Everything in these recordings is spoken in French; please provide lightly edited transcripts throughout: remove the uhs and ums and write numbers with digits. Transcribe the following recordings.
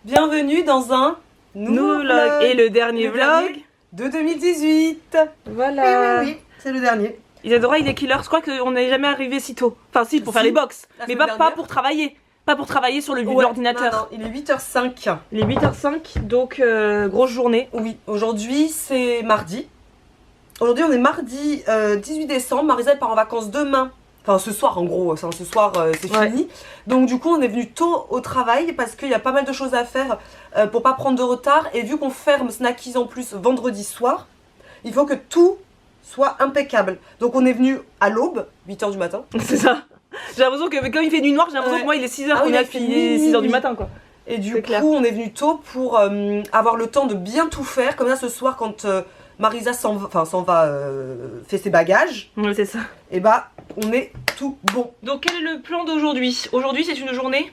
Bienvenue dans un nouveau vlog et le dernier vlog de 2018. Voilà. Oui, c'est le dernier. Isadora, il est killer, je crois qu'on n'est jamais arrivé si tôt. Enfin si, pour faire les box, mais pas pour travailler. Pas pour travailler sur l'ordinateur. Il est 8h05. Il est 8h05, donc grosse journée. Oui, aujourd'hui c'est mardi. Aujourd'hui on est mardi 18 décembre. Marisa elle part en vacances demain. Enfin ce soir en gros, ce soir c'est fini. Donc du coup on est venu tôt au travail parce qu'il y a pas mal de choses à faire pour pas prendre de retard. Et vu qu'on ferme Snackies en plus vendredi soir, il faut que tout soit impeccable. Donc on est venu à l'aube, 8h du matin. C'est ça. J'ai l'impression que comme il fait nuit noire, j'ai l'impression que moi il est 6h qu'on est puis il est 6h du matin quoi. Et du coup on est venu tôt pour avoir le temps de bien tout faire. Comme ça ce soir quand Marisa s'en va fait ses bagages. Ouais c'est ça. Et bah on est tout bon. Donc quel est le plan d'aujourd'hui? Aujourd'hui c'est une journée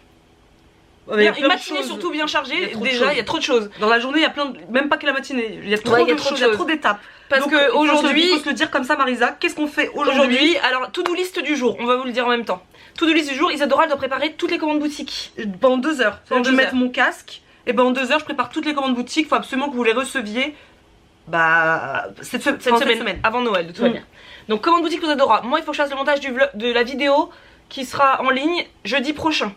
une matinée surtout bien chargée. Déjà il y a trop de choses. Dans la journée il y a plein de... même pas que la matinée. Il y a trop de choses, il y a trop d'étapes. Parce que aujourd'hui, il faut se le dire comme ça Marisa, qu'est-ce qu'on fait aujourd'hui? Alors to-do list du jour, on va vous le dire en même temps. To-do list du jour, Isadora elle doit préparer toutes les commandes boutiques. Pendant 2 heures. Je vais mettre mon casque et pendant 2 heures je prépare toutes les commandes boutiques. Il faut absolument que vous les receviez cette semaine. Avant Noël de toute manière. Donc commande boutique pour Isadora. Moi il faut que je fasse le montage de la vidéo qui sera en ligne jeudi prochain.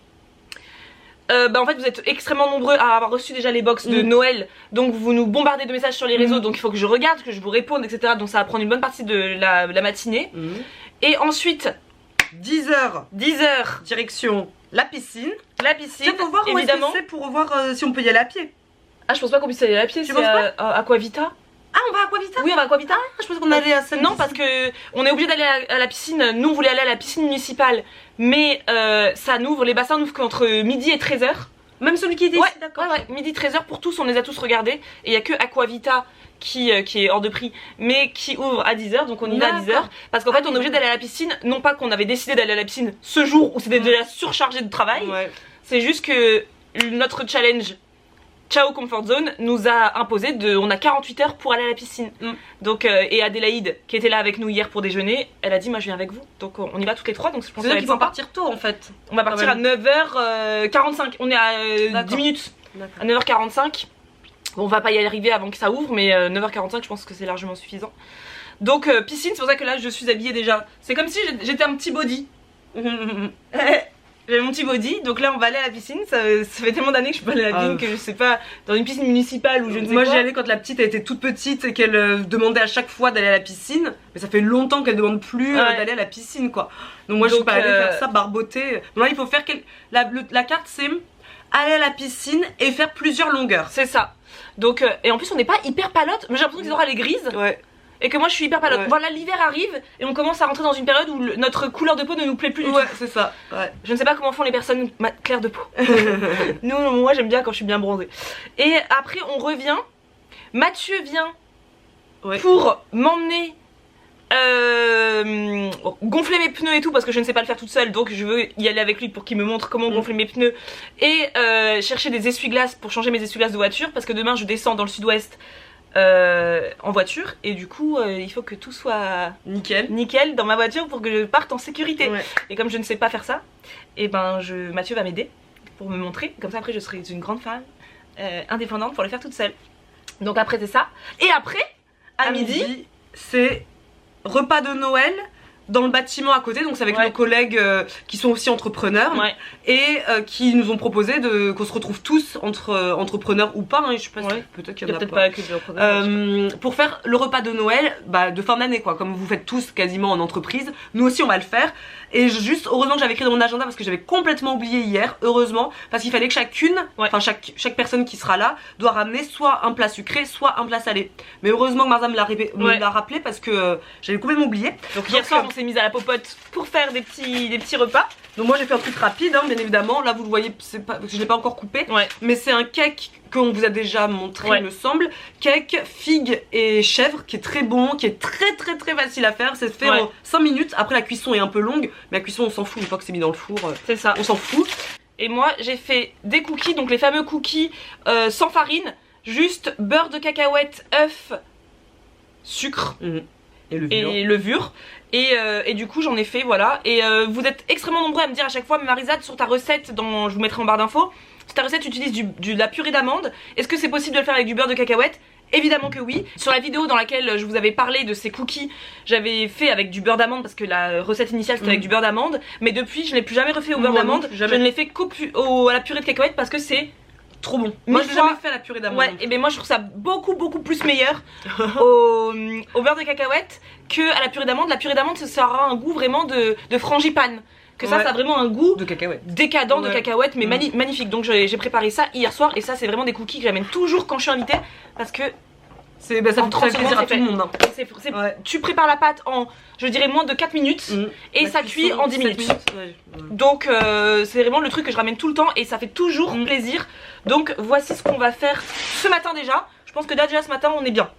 En fait vous êtes extrêmement nombreux à avoir reçu déjà les box de Noël. Donc vous nous bombardez de messages sur les réseaux. Donc il faut que je regarde, que je vous réponde, etc. Donc ça va prendre une bonne partie de la matinée. Et ensuite 10h direction la piscine. Pour voir évidemment c'est pour voir si on peut y aller à pied. Ah je pense pas qu'on puisse aller à pied. Tu penses pas Aquavita. Ah on va à Aquavita? Oui on va à Aquavita. Je pense qu'on allait à celle. Non parce que on est obligé d'aller à la piscine. Nous on voulait aller à la piscine municipale. Mais ça n'ouvre, les bassins n'ouvrent qu'entre midi et 13h. Même celui qui était ici, d'accord. Ouais, midi 13h pour tous, on les a tous regardés. Et il y a que Aquavita qui est hors de prix, mais qui ouvre à 10h, donc on y va à 10h. Parce qu'en fait on est obligé d'aller à la piscine, non pas qu'on avait décidé d'aller à la piscine ce jour où c'était déjà surchargé de travail. C'est juste que notre challenge Ciao Comfort Zone nous a imposé on a 48 heures pour aller à la piscine. Donc et Adélaïde qui était là avec nous hier pour déjeuner, elle a dit moi je viens avec vous. Donc on y va toutes les trois, donc je pense qu'il faut partir tôt en fait. On va partir à 9h45, on est à 10 minutes. À 9h45. Bon, on va pas y arriver avant que ça ouvre, mais 9h45 je pense que c'est largement suffisant. Donc piscine, c'est pour ça que là je suis habillée déjà. C'est comme si j'étais un petit body. J'ai mon petit body, donc là on va aller à la piscine. Ça fait tellement d'années que je suis pas allée à la piscine que je sais pas, dans une piscine municipale ou je ne sais pas. Moi j'y allais quand la petite elle était toute petite et qu'elle demandait à chaque fois d'aller à la piscine. Mais ça fait longtemps qu'elle demande plus d'aller à la piscine quoi. Donc moi je suis pas allée faire ça, barboter. Donc là il faut faire la carte c'est aller à la piscine et faire plusieurs longueurs. C'est ça. Donc et en plus on n'est pas hyper palote. J'ai l'impression qu'Isadora elle est grise. Et que moi je suis hyper palote. Voilà, l'hiver arrive et on commence à rentrer dans une période où notre couleur de peau ne nous plaît plus du tout. C'est ça. Je ne sais pas comment font les personnes claires de peau. Moi j'aime bien quand je suis bien bronzée. Et après on revient. Mathieu vient pour m'emmener gonfler mes pneus et tout parce que je ne sais pas le faire toute seule, donc je veux y aller avec lui pour qu'il me montre comment gonfler mes pneus et chercher des essuie-glaces pour changer mes essuie-glaces de voiture parce que demain je descends dans le sud-ouest en voiture et du coup il faut que tout soit nickel dans ma voiture pour que je parte en sécurité. Et comme je ne sais pas faire ça, et Mathieu va m'aider pour me montrer, comme ça après je serai une grande femme indépendante pour le faire toute seule. Donc après c'est ça, et après à midi c'est repas de Noël dans le bâtiment à côté, donc c'est avec nos collègues qui sont aussi entrepreneurs et qui nous ont proposé qu'on se retrouve tous entre entrepreneurs ou pas, je sais pas, peut-être qu'il y en a pas que des entrepreneurs, pour faire le repas de Noël de fin d'année quoi, comme vous faites tous quasiment en entreprise, nous aussi on va le faire. Et juste, heureusement que j'avais écrit dans mon agenda parce que j'avais complètement oublié hier, heureusement, parce qu'il fallait que chaque personne qui sera là doit ramener soit un plat sucré, soit un plat salé. Mais heureusement que Marza me l'a rappelé parce que j'avais complètement oublié. Donc hier soir on s'est mis à la popote pour faire des petits repas. Donc moi j'ai fait un truc rapide bien évidemment, là vous le voyez, je l'ai pas encore coupé, mais c'est un cake qu'on vous a déjà montré il me semble, cake figue et chèvre qui est très bon, qui est très facile à faire, c'est fait en 5 minutes, après la cuisson est un peu longue, mais la cuisson on s'en fout, une fois que c'est mis dans le four, c'est ça, on s'en fout. Et moi j'ai fait des cookies, donc les fameux cookies sans farine, juste beurre de cacahuète, œuf, sucre et levure. Et du coup j'en ai fait, voilà. Et vous êtes extrêmement nombreux à me dire à chaque fois, mais Marisa, sur ta recette, je vous mettrai en barre d'infos, Si ta recette utilise de la purée d'amande, est-ce que c'est possible de le faire avec du beurre de cacahuète? Évidemment que oui. Sur la vidéo dans laquelle je vous avais parlé de ces cookies, j'avais fait avec du beurre d'amande parce que la recette initiale c'était avec du beurre d'amande. Mais depuis je ne l'ai plus jamais refait au beurre d'amande. Je ne l'ai fait à la purée de cacahuète parce que c'est trop bon. Moi je l'ai jamais fait à la purée d'amande. Ouais, et ben moi je trouve ça beaucoup plus meilleur au beurre de cacahuète que à la purée d'amande. La purée d'amande ça aura un goût vraiment de frangipane. Que ça a vraiment un goût de cacahuète, décadent de cacahuète, mais magnifique. Donc j'ai préparé ça hier soir et ça c'est vraiment des cookies que j'amène toujours quand je suis invitée parce que ça fait plaisir à tout le monde. Hein. Tu prépares la pâte en, je dirais, moins de 4 minutes et ça cuit en 10 minutes. Donc c'est vraiment le truc que je ramène tout le temps et ça fait toujours plaisir. Donc voici ce qu'on va faire ce matin déjà. Je pense que déjà ce matin on est bien.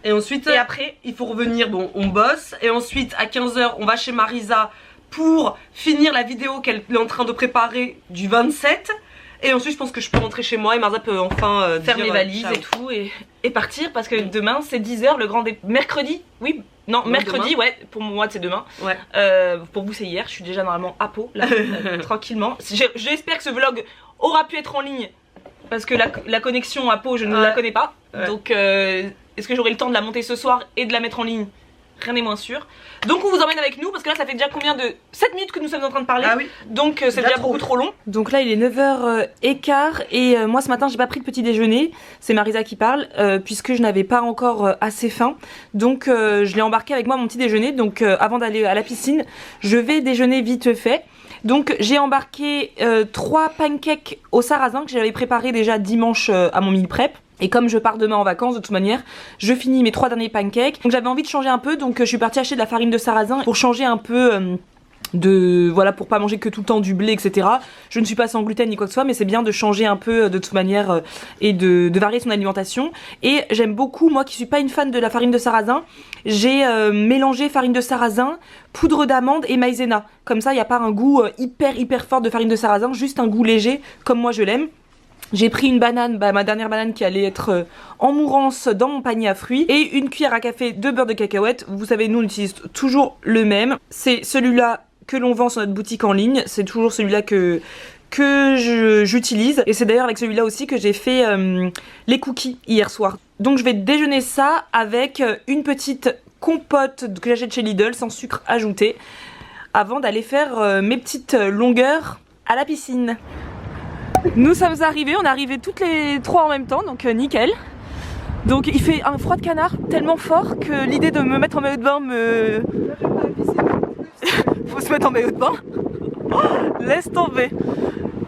Et ensuite, après, il faut revenir, bon, on bosse. Et ensuite, à 15 h, on va chez Marisa pour finir la vidéo qu'elle est en train de préparer du 27. Et ensuite je pense que je peux rentrer chez moi et Marisa peut enfin faire mes valises et tout et partir parce que demain c'est 10 h le grand mercredi. Oui, non, mercredi, demain. Ouais, pour moi c'est demain. Ouais. Pour vous c'est hier, je suis déjà normalement à Pau là, tranquillement. J'espère que ce vlog aura pu être en ligne parce que la connexion à Pau je ne la connais pas. Donc est-ce que j'aurai le temps de la monter ce soir et de la mettre en ligne? Rien n'est moins sûr. Donc on vous emmène avec nous parce que là ça fait déjà combien de 7 minutes que nous sommes en train de parler. Ah oui. Donc c'est déjà beaucoup trop long. Donc là il est 9h15 et moi ce matin j'ai pas pris de petit déjeuner. C'est Marisa qui parle puisque je n'avais pas encore assez faim. Donc je l'ai embarqué avec moi mon petit déjeuner. Donc avant d'aller à la piscine je vais déjeuner vite fait. Donc j'ai embarqué 3 pancakes au sarrasin que j'avais préparé déjà dimanche à mon meal prep. Et comme je pars demain en vacances de toute manière, je finis mes 3 derniers pancakes. Donc j'avais envie de changer un peu, donc je suis partie acheter de la farine de sarrasin pour changer un peu voilà, pour pas manger que tout le temps du blé, etc. Je ne suis pas sans gluten ni quoi que ce soit, mais c'est bien de changer un peu de toute manière et de varier son alimentation. Et j'aime beaucoup, moi qui suis pas une fan de la farine de sarrasin, j'ai mélangé farine de sarrasin, poudre d'amande et maïzena. Comme ça il n'y a pas un goût hyper fort de farine de sarrasin, juste un goût léger comme moi je l'aime. J'ai pris une banane, ma dernière banane qui allait être en mourance dans mon panier à fruits. Et une cuillère à café de beurre de cacahuète. Vous savez, nous on utilise toujours le même. C'est celui-là que l'on vend sur notre boutique en ligne. C'est toujours celui-là que j'utilise. Et c'est d'ailleurs avec celui-là aussi que j'ai fait les cookies hier soir. Donc je vais déjeuner ça avec une petite compote que j'achète chez Lidl sans sucre ajouté. Avant d'aller faire mes petites longueurs à la piscine. Nous sommes arrivés, on est arrivés toutes les 3 en même temps, donc nickel. Donc il fait un froid de canard tellement fort que l'idée de me mettre en maillot de bain me... Faut se mettre en maillot de bain. Oh, laisse tomber.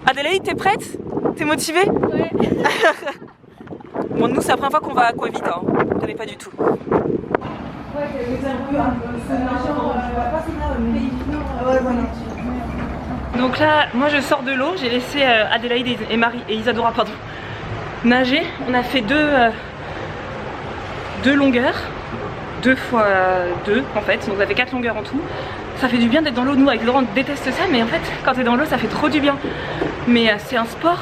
Adélaïde, t'es prête? T'es motivée? Ouais. Bon, nous c'est la première fois qu'on va à Aquavita, hein. On connaît pas du tout. Donc là, moi je sors de l'eau, j'ai laissé Adélaïde et Marie et Isadora nager. On a fait deux longueurs, 2 fois 2 en fait, donc on a fait 4 longueurs en tout. Ça fait du bien d'être dans l'eau, nous avec Laurent on déteste ça, mais en fait quand t'es dans l'eau ça fait trop du bien. Mais c'est un sport.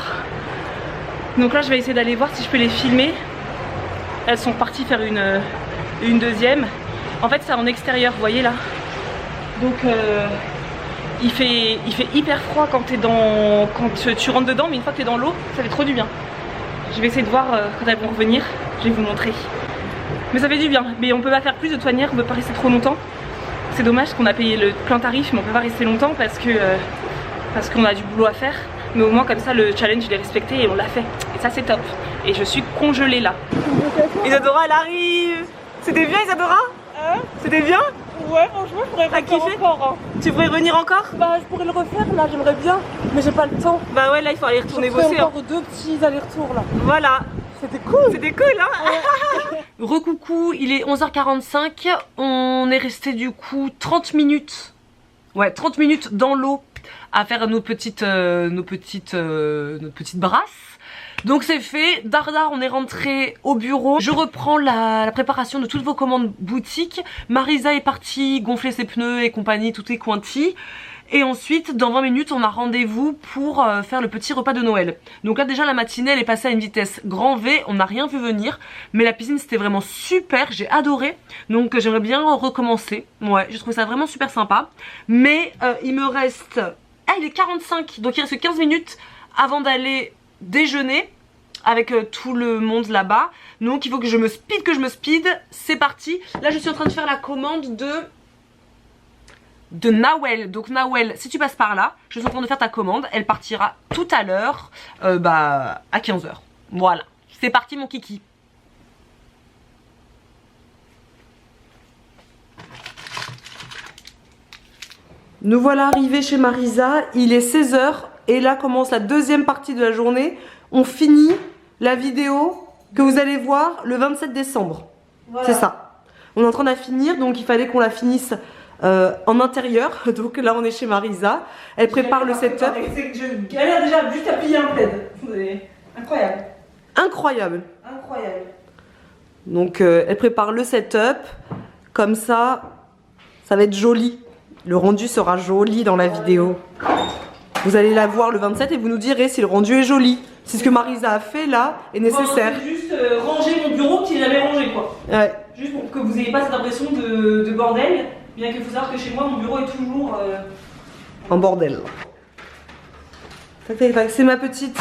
Donc là je vais essayer d'aller voir si je peux les filmer. Elles sont parties faire une deuxième. En fait c'est en extérieur, vous voyez là. Donc il fait hyper froid quand tu rentres dedans, mais une fois que tu es dans l'eau, ça fait trop du bien. Je vais essayer de voir quand elles vont revenir, je vais vous montrer. Mais ça fait du bien, mais on peut pas faire plus de toute manière, on peut pas rester trop longtemps. C'est dommage qu'on a payé le plein tarif, mais on peut pas rester longtemps parce qu'on a du boulot à faire. Mais au moins comme ça le challenge il est respecté et on l'a fait. Et ça c'est top. Et je suis congelée là. Isadora elle arrive. C'était bien Isadora? C'était bien? Ouais, franchement, je pourrais refaire encore. Hein. Tu pourrais revenir encore? Bah, je pourrais le refaire là, j'aimerais bien, mais j'ai pas le temps. Bah ouais, là il faut aller retourner bosser. Encore 2 petits allers-retours là. Voilà. C'était cool. C'était cool, hein. Ouais. Recoucou, il est 11h45. On est resté du coup 30 minutes. Ouais, 30 minutes dans l'eau à faire nos petites brasses. Donc c'est fait, dardard on est rentré au bureau. Je reprends la préparation de toutes vos commandes boutique. Marisa est partie gonfler ses pneus et compagnie, tout est quanti. Et ensuite dans 20 minutes on a rendez-vous pour faire le petit repas de Noël. Donc là déjà la matinée elle est passée à une vitesse grand V, on n'a rien vu venir. Mais la piscine c'était vraiment super, j'ai adoré. Donc j'aimerais bien recommencer. Ouais, je trouve ça vraiment super sympa. Mais il me reste... Ah il est 45, donc il reste 15 minutes avant d'aller déjeuner avec tout le monde là-bas. Donc il faut que je me speed, c'est parti. Là je suis en train de faire la commande de Nawel. Donc Nawel, si tu passes par là, je suis en train de faire ta commande. Elle partira tout à l'heure, à 15 h. Voilà, c'est parti mon kiki. Nous voilà arrivés chez Marisa, il est 16 h et là commence la deuxième partie de la journée. On finit la vidéo que vous allez voir le 27 décembre. Voilà. C'est ça. On est en train de la finir, donc il fallait qu'on la finisse en intérieur. Donc là on est chez Marisa. Elle prépare le setup. Je galère déjà juste à plier un plaid. Incroyable. Incroyable. Incroyable. Donc elle prépare le setup. Comme ça, ça va être joli. Le rendu sera joli dans la vidéo. Vous allez la voir le 27 et vous nous direz si le rendu est joli. Si ce que Marisa a fait là est nécessaire. Bon, juste ranger mon bureau qu'il avait rangé quoi. Ouais. Juste pour que vous n'ayez pas cette impression de bordel. Bien qu'il faut savoir que chez moi mon bureau est toujours en bordel. C'est ma petite...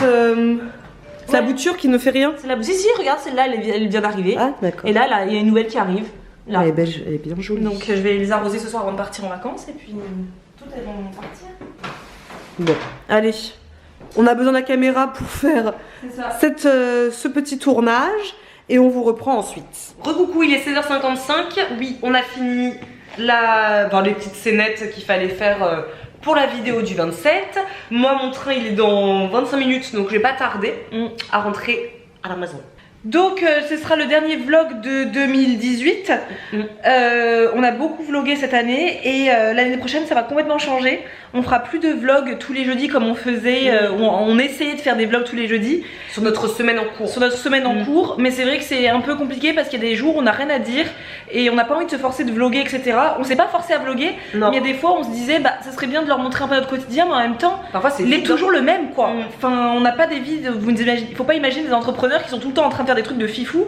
C'est la bouture qui ne fait rien. C'est la bouture. Si, regarde, celle-là elle vient d'arriver. Ah d'accord. Et là il y a une nouvelle qui arrive. Là. Elle est bien jolie. Donc je vais les arroser ce soir avant de partir en vacances et puis tout elles vont partir. Bon, allez. On a besoin de la caméra pour faire ce petit tournage et on vous reprend ensuite. Recoucou, il est 16h55. Oui, on a fini les petites scénettes qu'il fallait faire pour la vidéo du 27. Moi, mon train, il est dans 25 minutes, donc je vais pas tarder à rentrer à la maison. Donc ce sera le dernier vlog de 2018. On a beaucoup vlogué cette année et l'année prochaine ça va complètement changer. On fera plus de vlogs tous les jeudis comme on faisait, on essayait de faire des vlogs tous les jeudis. Sur notre semaine en cours. Sur notre semaine en cours, mais c'est vrai que c'est un peu compliqué parce qu'il y a des jours où on n'a rien à dire et on n'a pas envie de se forcer de vloguer etc. On s'est pas forcé à vloguer, mais il y a des fois on se disait ça serait bien de leur montrer un peu notre quotidien mais en même temps parfois c'est toujours le même quoi. Enfin on n'a pas des vies, il faut pas imaginer des entrepreneurs qui sont tout le temps en train de faire des trucs de fifou.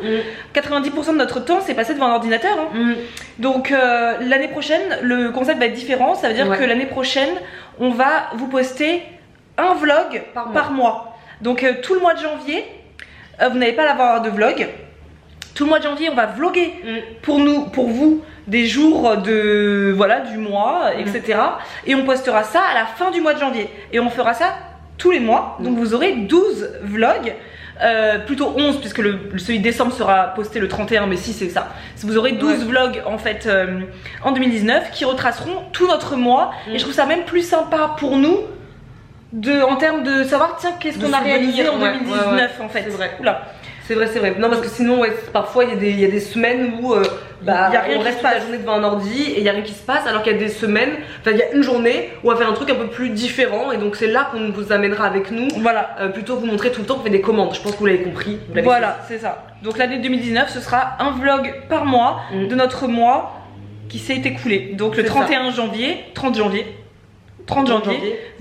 90% de notre temps c'est passé devant un ordinateur Donc l'année prochaine le concept va être différent. Ça veut dire que l'année prochaine on va vous poster un vlog par mois. Donc tout le mois de janvier vous n'allez pas l'avoir de vlog. Tout le mois de janvier on va vlogger pour vous des jours du mois etc. Et on postera ça à la fin du mois de janvier et on fera ça tous les mois. Donc vous aurez 12 vlogs. Plutôt 11 puisque celui de décembre sera posté le 31, mais si c'est ça. Vous aurez 12 vlogs en fait en 2019 qui retraceront tout notre mois et je trouve ça même plus sympa pour nous en termes de savoir tiens qu'est-ce qu'on a réalisé en 2019 en fait. C'est vrai. Oula. C'est vrai. Non parce que sinon parfois il y a des semaines où on reste pas la journée devant un ordi et il y a rien qui se passe, alors qu'il y a des semaines, il y a une journée où on va faire un truc un peu plus différent et donc c'est là qu'on vous amènera avec nous. Voilà. Plutôt vous montrer tout le temps qu'on fait des commandes. Je pense que vous l'avez compris. Voilà, c'est ça. Donc l'année 2019 ce sera un vlog par mois de notre mois qui s'est écoulé. Donc le 30 janvier,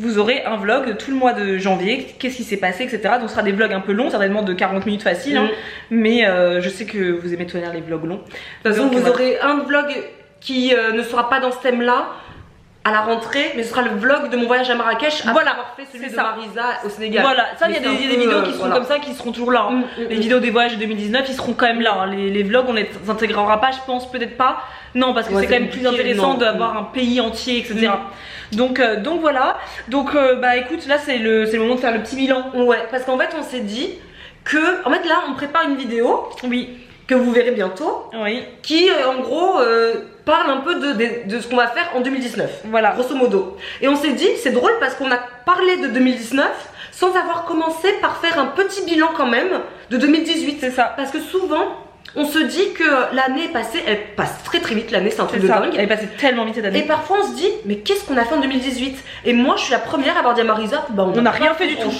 vous aurez un vlog tout le mois de janvier, qu'est-ce qui s'est passé, etc. Donc ce sera des vlogs un peu longs, certainement de 40 minutes facile, mais je sais que vous aimez tenir les vlogs longs. De toute façon, vous aurez un vlog qui ne sera pas dans ce thème-là à la rentrée, mais ce sera le vlog de mon voyage à Marrakech après avoir fait celui de Marisa au Sénégal. Voilà, ça il y a des vidéos qui sont comme ça, qui seront toujours là. Les vidéos des voyages de 2019, ils seront quand même là. Les vlogs, on les intégrera pas, je pense, peut-être pas. Non, parce que c'est quand même plus intéressant d'avoir un pays entier, etc. Donc voilà. Donc écoute, là c'est le moment de faire le petit bilan. Ouais, parce qu'en fait on s'est dit que, en fait là on prépare une vidéo. Oui. Que vous verrez bientôt, qui en gros parle un peu de ce qu'on va faire en 2019, voilà, grosso modo. Et on s'est dit, c'est drôle parce qu'on a parlé de 2019 sans avoir commencé par faire un petit bilan quand même de 2018, c'est ça. Parce que souvent, on se dit que l'année passée, elle passe très très vite, l'année c'est un truc de dingue. Elle est passée tellement vite cette année. Et parfois on se dit, mais qu'est-ce qu'on a fait en 2018? Et moi je suis la première à avoir dit à Marisa, on n'a rien fait du tout.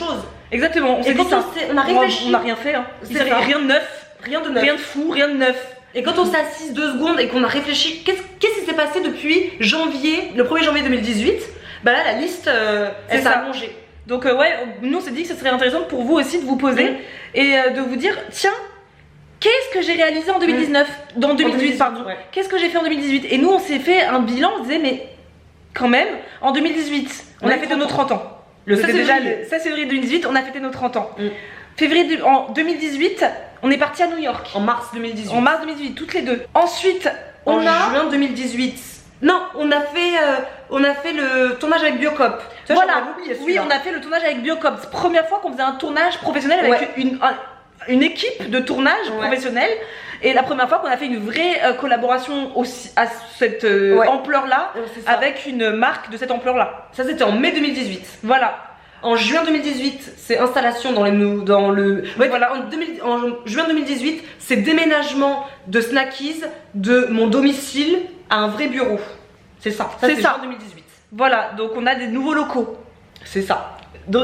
Exactement, on s'est dit ça. On a réfléchi. On n'a rien fait, rien de neuf. Rien de fou, rien de neuf. Et quand on s'est assise 2 secondes et qu'on a réfléchi, qu'est-ce qui s'est passé depuis janvier, le 1er janvier 2018, là la liste elle s'est allongée. Donc nous on s'est dit que ce serait intéressant pour vous aussi de vous poser et de vous dire tiens, qu'est-ce que j'ai réalisé en 2019 dans 2018 pardon. Qu'est-ce que j'ai fait en 2018? Et nous on s'est fait un bilan, on se disait mais quand même en 2018 on a fait de nos 30 ans. Le 16 déjà février. le 16 février 2018, on a fêté nos 30 ans. En 2018, on est parti à New York. En mars 2018. En mars 2018, toutes les deux. Ensuite, en juin 2018. Non, on a fait le tournage avec Biocop. Voilà, oui, on a fait le tournage avec Biocop. C'est la première fois qu'on faisait un tournage professionnel avec une équipe de tournage professionnelle. Et la première fois qu'on a fait une vraie collaboration aussi à cette ampleur-là, avec une marque de cette ampleur-là. Ça, c'était en mai 2018. Voilà. En juin 2018, c'est installation dans le. Voilà. En juin 2018, c'est déménagement de Snackies de mon domicile à un vrai bureau. C'est ça. C'est ça. Juin 2018. Voilà, donc on a des nouveaux locaux. C'est ça.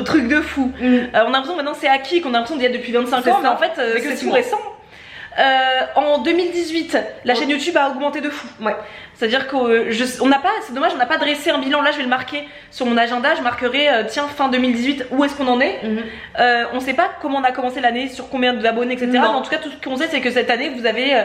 Trucs de fou. On a l'impression maintenant c'est acquis, qu'on a l'impression d'y être depuis 25 ans, mais en fait c'est tout récent. En 2018, la chaîne YouTube a augmenté de fou. Ouais. C'est-à-dire qu'on n'a pas, c'est dommage, on n'a pas dressé un bilan. Là, je vais le marquer sur mon agenda. Je marquerai, tiens, fin 2018, où est-ce qu'on en est. On sait pas comment on a commencé l'année, sur combien d'abonnés, etc. Mais en tout cas, tout ce qu'on sait, c'est que cette année, vous avez,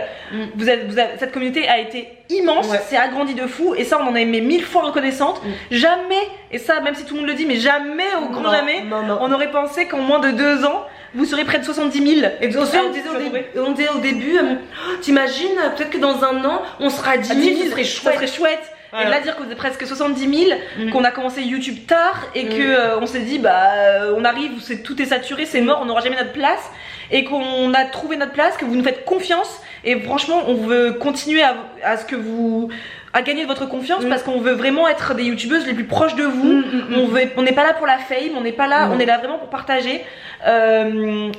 cette communauté a été immense, c'est agrandi de fou. Et ça, on en est mais 1000 fois reconnaissante. Jamais, et ça, même si tout le monde le dit, mais jamais, au grand jamais, on aurait pensé qu'en moins de 2 ans, vous serez près de 70 000. Et on disait au début, t'imagines, peut-être que dans un an, on sera 10 000, ça serait chouette. Et là, dire que vous êtes presque 70 000, qu'on a commencé YouTube tard et que on s'est dit, bah, on arrive, tout est saturé, c'est mort, on n'aura jamais notre place. Et qu'on a trouvé notre place, que vous nous faites confiance. Et franchement, on veut continuer à gagner de votre confiance parce qu'on veut vraiment être des youtubeuses les plus proches de vous. On n'est pas là pour la fame, on n'est pas là, on est là vraiment pour partager.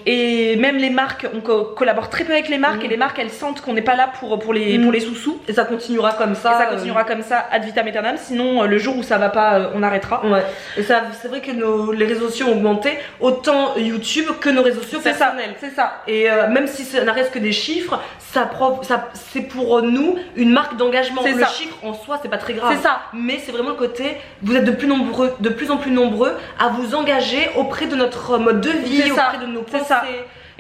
Et même les marques, on collabore très peu avec les marques et les marques elles sentent qu'on n'est pas là pour les sous-sous. Et ça continuera comme ça. Et ça continuera comme ça ad vitam aeternam. Sinon, le jour où ça va pas, on arrêtera. Ouais. Et ça, c'est vrai que les réseaux sociaux ont augmenté, autant YouTube que nos réseaux sociaux personnels. C'est ça. Et même si ça ne reste que des chiffres, c'est pour nous une marque d'engagement. Le chiffre en soi, c'est pas très grave. C'est ça. Mais c'est vraiment le côté, vous êtes de plus en plus nombreux à vous engager auprès de notre mode de vie, auprès de nos pensées.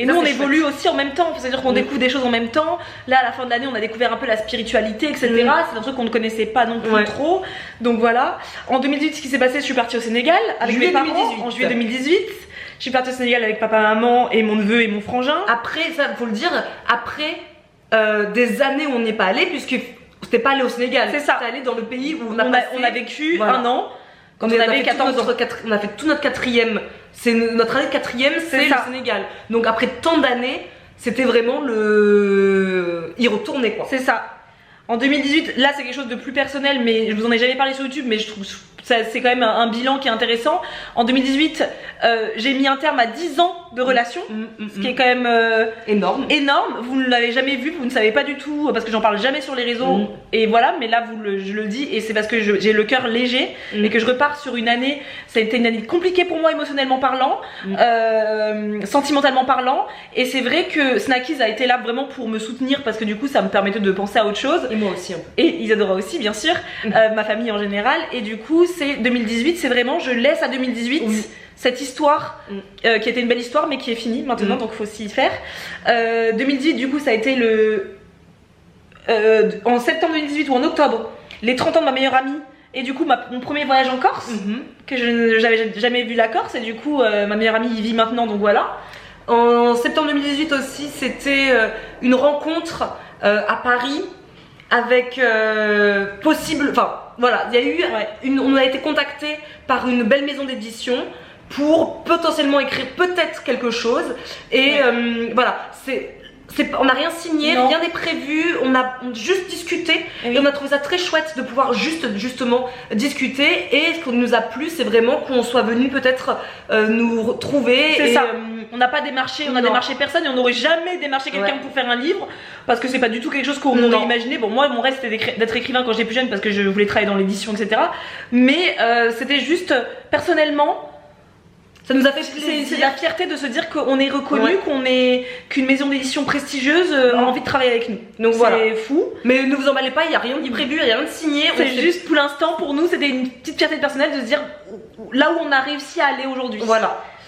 Et nous, on évolue aussi en même temps, c'est-à-dire qu'on découvre des choses en même temps. Là, à la fin de l'année, on a découvert un peu la spiritualité, etc. C'est un truc qu'on ne connaissait pas non plus trop. Donc voilà. En 2018, ce qui s'est passé, je suis partie au Sénégal avec mes parents. En juillet 2018. Je suis partie au Sénégal avec papa, maman et mon neveu et mon frangin. Après, ça, faut le dire, après des années où on n'est pas allé, puisque c'était pas allé au Sénégal. C'est ça. C'était allé dans le pays où on a vécu un an. Quand on avait 14 ans. On a fait tout notre quatrième. C'est notre année de quatrième, c'est le Sénégal. Donc après tant d'années, c'était vraiment y retourner quoi. C'est ça. En 2018, là c'est quelque chose de plus personnel, mais je vous en ai jamais parlé sur YouTube, mais je trouve c'est quand même un bilan qui est intéressant. En 2018, j'ai mis un terme à 10 ans de relation, ce qui est quand même énorme. Vous ne l'avez jamais vu, vous ne savez pas du tout, parce que j'en parle jamais sur les réseaux. Et voilà, mais là je le dis, et c'est parce que j'ai le cœur léger et que je repars sur une année. Ça a été une année compliquée pour moi émotionnellement parlant, sentimentalement parlant. Et c'est vrai que Snackies a été là vraiment pour me soutenir parce que du coup ça me permettait de penser à autre chose. Et moi aussi un peu. Et Isadora aussi bien sûr, ma famille en général. Et du coup c'est 2018, c'est vraiment je laisse à 2018 cette histoire qui était une belle histoire mais qui est finie maintenant, donc faut s'y faire. 2018 du coup ça a été en septembre 2018 ou en octobre, les 30 ans de ma meilleure amie. Et du coup mon premier voyage en Corse, que je n'avais jamais vu la Corse, et du coup ma meilleure amie y vit maintenant, donc voilà. En septembre 2018 aussi, c'était une rencontre à Paris avec voilà, il y a eu on a été contacté par une belle maison d'édition pour potentiellement écrire peut-être quelque chose. Et voilà, on n'a rien signé, rien n'est prévu, on a juste discuté et on a trouvé ça très chouette de pouvoir justement discuter. Et ce qui nous a plu, c'est vraiment qu'on soit venu peut-être nous retrouver. C'est ça. On n'a pas démarché, on a démarché personne et on n'aurait jamais démarché quelqu'un pour faire un livre parce que c'est pas du tout quelque chose qu'on aurait imaginé. Bon, moi mon rêve c'était d'être écrivain quand j'étais plus jeune parce que je voulais travailler dans l'édition, etc. Mais c'était juste personnellement. Ça nous a fait plaisir. C'est la fierté de se dire qu'on est reconnu, qu'une maison d'édition prestigieuse a envie de travailler avec nous. Donc voilà. C'est fou. Mais ne vous emballez pas, il n'y a rien de prévu, il n'y a rien de signé. C'est juste pour l'instant, pour nous, c'était une petite fierté personnelle de se dire là où on a réussi à aller aujourd'hui.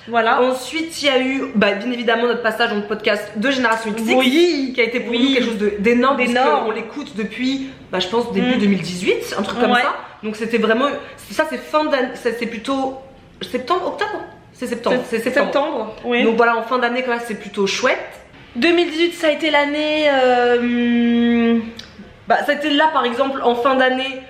Voilà. Ensuite, il y a eu bien évidemment notre passage dans le podcast de Génération X, qui a été pour nous quelque chose d'énorme. On l'écoute depuis, je pense, début 2018, un truc comme ça. Donc c'était vraiment, ça c'est fin d'année, c'est plutôt septembre, octobre. C'est septembre. C'est septembre. Oui. Donc voilà, en fin d'année, quand même, c'est plutôt chouette. 2018, ça a été l'année. Bah, ça a été là, par exemple, en fin d'année,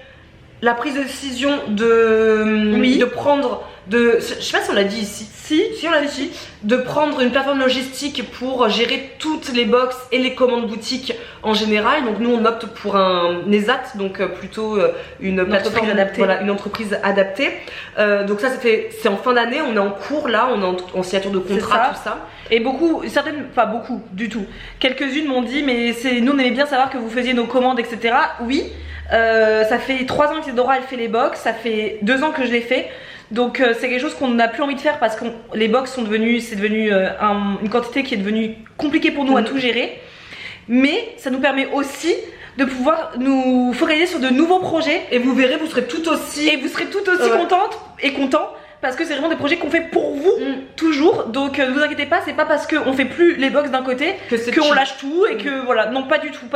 la prise de décision de prendre. Je sais pas si on l'a dit ici. Si on l'a dit ici. De prendre une plateforme logistique pour gérer toutes les box et les commandes boutiques en général. Donc nous on opte pour un ESAT, donc plutôt une plateforme adaptée. Voilà, une entreprise adaptée. Donc ça c'est en fin d'année, on est en cours là, on est en signature de contrat, tout ça. Et pas beaucoup du tout. Quelques-unes m'ont dit mais nous on aimait bien savoir que vous faisiez nos commandes, etc. Oui, ça fait 3 ans qu'Isadora elle fait les box, ça fait 2 ans que je l'ai fait. Donc c'est quelque chose qu'on n'a plus envie de faire parce que les box c'est devenu une quantité qui est devenue compliquée pour nous à tout gérer. Mais ça nous permet aussi de pouvoir nous focaliser sur de nouveaux projets. Et vous verrez, vous serez tout aussi contente et contents. Parce que c'est vraiment des projets qu'on fait pour vous, toujours. Donc ne vous inquiétez pas, c'est pas parce qu'on fait plus les box d'un côté qu'on lâche tout et que voilà. Non, pas du tout.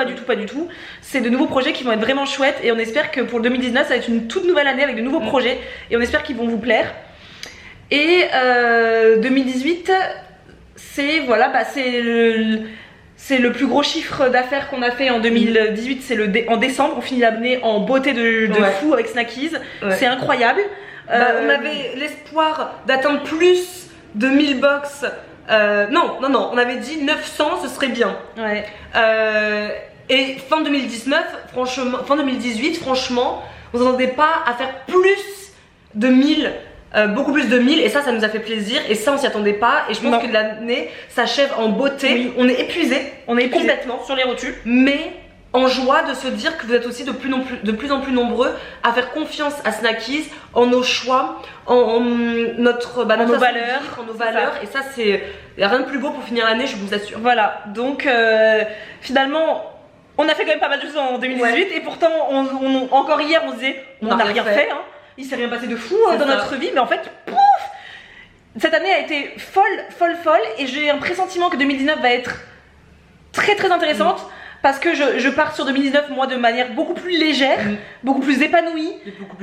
C'est de nouveaux projets qui vont être vraiment chouettes et on espère que pour le 2019, ça va être une toute nouvelle année avec de nouveaux projets et on espère qu'ils vont vous plaire. Et 2018, c'est le plus gros chiffre d'affaires qu'on a fait en 2018, c'est en décembre. On finit l'année en beauté de fou avec Snackies. C'est incroyable. On avait l'espoir d'atteindre plus de 1000 box. Non, on avait dit 900, ce serait bien. Ouais. Et fin 2018, franchement, on s'attendait pas à faire plus de 1000. Beaucoup plus de 1000 et ça nous a fait plaisir et ça on s'y attendait pas et je pense que l'année s'achève en beauté. On est épuisé complètement sur les rotules, mais en joie de se dire que vous êtes aussi de plus en plus nombreux à faire confiance à Snackies, en nos choix, en nos valeurs. Et ça c'est rien de plus beau pour finir l'année, je vous assure. Voilà, donc finalement on a fait quand même pas mal de choses en 2018 et pourtant encore hier on se disait on n'a rien fait. Il s'est rien passé de fou dans notre vie, mais en fait, pouf, cette année a été folle et j'ai un pressentiment que 2019 va être très intéressante parce que je pars sur 2019 moi de manière beaucoup plus légère, beaucoup plus épanouie, et beaucoup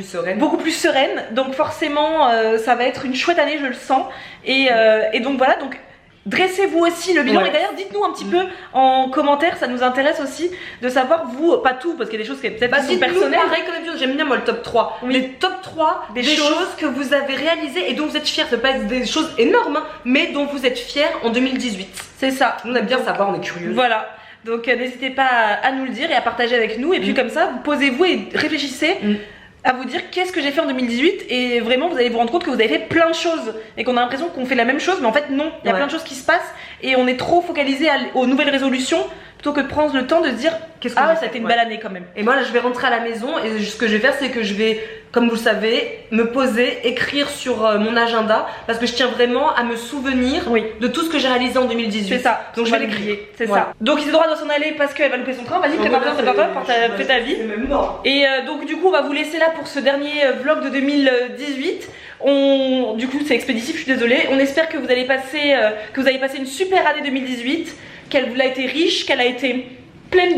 plus sereine. Donc forcément ça va être une chouette année, je le sens. Et donc voilà, donc dressez-vous aussi le bilan et d'ailleurs dites-nous un petit peu en commentaire, ça nous intéresse aussi de savoir vous, pas tout parce qu'il y a des choses qui peut-être sont personnelles. Pareil comme d'habitude, j'aime bien moi le top 3. Les top 3 des choses que vous avez réalisées et dont vous êtes fiers, ça peut pas être des choses énormes mais dont vous êtes fiers en 2018. C'est ça. On aime bien savoir, on est curieux. Voilà. Donc n'hésitez pas à nous le dire et à partager avec nous et puis comme ça, vous posez-vous et réfléchissez à vous dire qu'est-ce que j'ai fait en 2018 et vraiment vous allez vous rendre compte que vous avez fait plein de choses et qu'on a l'impression qu'on fait la même chose mais en fait non, il y a plein de choses qui se passent et on est trop focalisé aux nouvelles résolutions plutôt que de prendre le temps de se dire ça a été une belle année quand même. Et moi là je vais rentrer à la maison et ce que je vais faire c'est que je vais, comme vous le savez, me poser, écrire sur mon agenda parce que je tiens vraiment à me souvenir de tout ce que j'ai réalisé en 2018. C'est ça, donc je vais l'écrire. C'est ça. Donc Isadora doit s'en aller parce qu'elle va louper son train. Vas-y, prépare-toi, fais ta vie. Et donc du coup on va vous laisser là pour ce dernier vlog de 2018. Du coup c'est expéditif, je suis désolée. On espère que vous avez passé une super année 2018, qu'elle vous a été riche, qu'elle a été pleine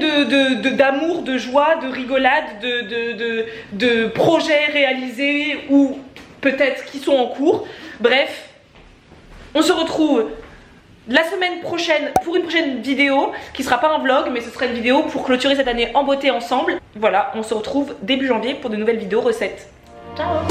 d'amour, de joie, de rigolade, de projets réalisés ou peut-être qui sont en cours. Bref, on se retrouve la semaine prochaine pour une prochaine vidéo qui sera pas un vlog mais ce sera une vidéo pour clôturer cette année en beauté ensemble. Voilà, on se retrouve début janvier pour de nouvelles vidéos recettes. Ciao.